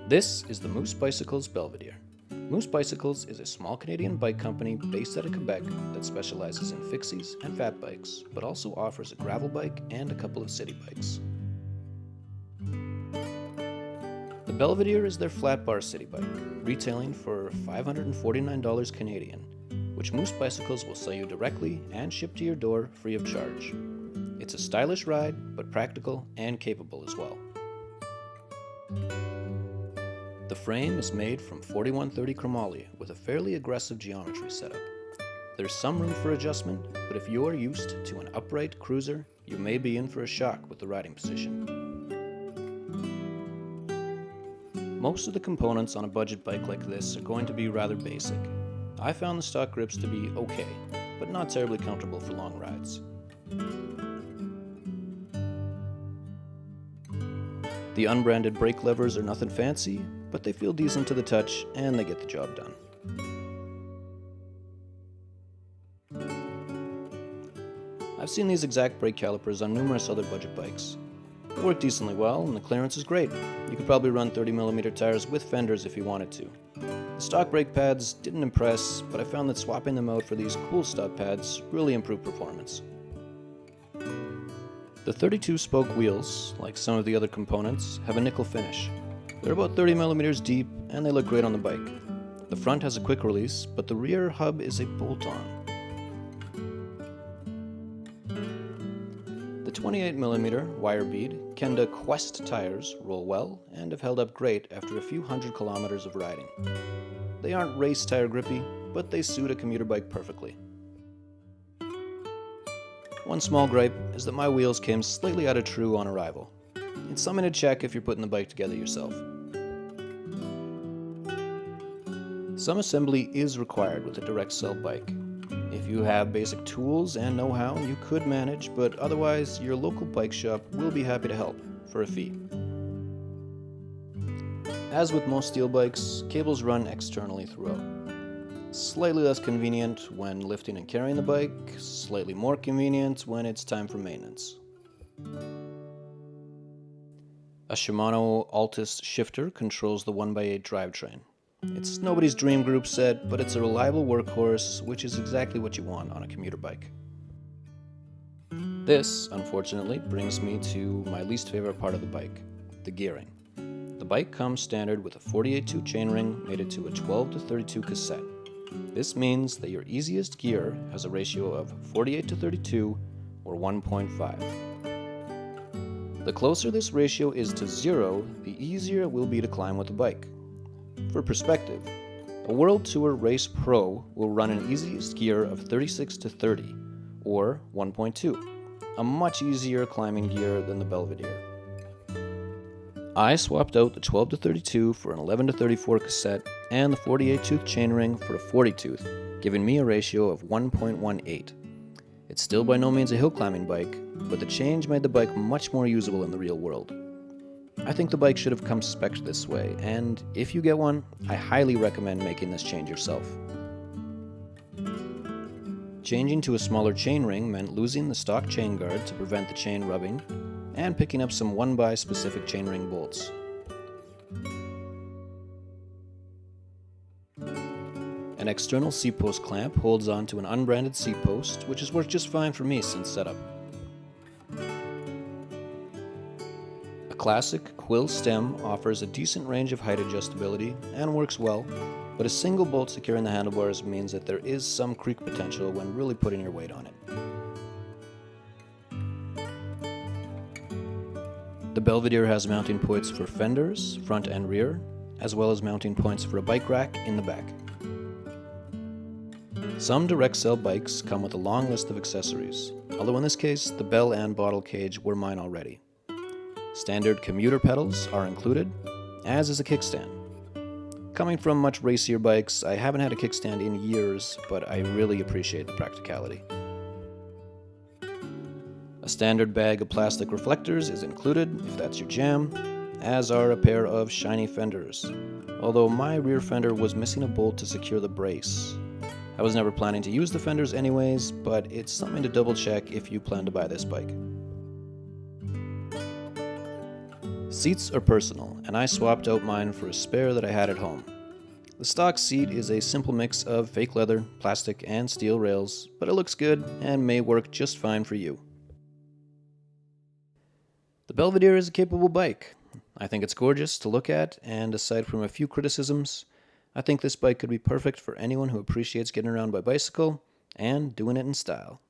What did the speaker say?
This is the Moose Bicycles Belvedere. Moose Bicycles is a small Canadian bike company based out of Quebec that specializes in fixies and fat bikes, but also offers a gravel bike and a couple of city bikes. The Belvedere is their flat bar city bike, retailing for $549 Canadian, which Moose Bicycles will sell you directly and ship to your door free of charge. It's a stylish ride, but practical and capable as well. The frame is made from 4130 chromoly with a fairly aggressive geometry setup. There's some room for adjustment, but if you're used to an upright cruiser, you may be in for a shock with the riding position. Most of the components on a budget bike like this are going to be rather basic. I found the stock grips to be okay, but not terribly comfortable for long rides. The unbranded brake levers are nothing fancy, but they feel decent to the touch and they get the job done. I've seen these exact brake calipers on numerous other budget bikes. They work decently well and the clearance is great. You could probably run 30mm tires with fenders if you wanted to. The stock brake pads didn't impress, but I found that swapping them out for these cool stub pads really improved performance. The 32-spoke wheels, like some of the other components, have a nickel finish. They're about 30mm deep and they look great on the bike. The front has a quick release, but the rear hub is a bolt-on. The 28mm wire bead Kenda Quest tires roll well and have held up great after a few hundred kilometers of riding. They aren't race tire grippy, but they suit a commuter bike perfectly. One small gripe is that my wheels came slightly out of true on arrival. It's something to check if you're putting the bike together yourself. Some assembly is required with a direct sell bike. If you have basic tools and know-how, you could manage, but otherwise your local bike shop will be happy to help for a fee. As with most steel bikes, cables run externally throughout. Slightly less convenient when lifting and carrying the bike, slightly more convenient when it's time for maintenance. A Shimano Altus shifter controls the 1x8 drivetrain. It's nobody's dream group set, but it's a reliable workhorse, which is exactly what you want on a commuter bike. This, unfortunately, brings me to my least favorite part of the bike, the gearing. The bike comes standard with a 48-tooth chainring mated to a 12-32 cassette. This means that your easiest gear has a ratio of 48-32 or 1.5. The closer this ratio is to 0, the easier it will be to climb with the bike. For perspective, a World Tour Race Pro will run an easiest gear of 36-30 or 1.2, a much easier climbing gear than the Belvedere. I swapped out the 12-32 for an 11-34 cassette and the 48-tooth chainring for a 40-tooth, giving me a ratio of 1.18. It's still by no means a hill climbing bike, but the change made the bike much more usable in the real world. I think the bike should have come spec'd this way, and if you get one, I highly recommend making this change yourself. Changing to a smaller chainring meant losing the stock chain guard to prevent the chain rubbing, and picking up some 1x specific chainring bolts. An external seat post clamp holds onto an unbranded seat post, which has worked just fine for me since setup. A classic quill stem offers a decent range of height adjustability and works well, but a single bolt securing the handlebars means that there is some creak potential when really putting your weight on it. The Belvedere has mounting points for fenders, front and rear, as well as mounting points for a bike rack in the back. Some direct sell bikes come with a long list of accessories, although in this case the bell and bottle cage were mine already. Standard commuter pedals are included, as is a kickstand. Coming from much racier bikes, I haven't had a kickstand in years, but I really appreciate the practicality. A standard bag of plastic reflectors is included if that's your jam, as are a pair of shiny fenders, although my rear fender was missing a bolt to secure the brace. I was never planning to use the fenders anyways, but it's something to double check if you plan to buy this bike. Seats are personal, and I swapped out mine for a spare that I had at home. The stock seat is a simple mix of fake leather, plastic, and steel rails, but it looks good and may work just fine for you. The Belvedere is a capable bike. I think it's gorgeous to look at, and aside from a few criticisms, I think this bike could be perfect for anyone who appreciates getting around by bicycle and doing it in style.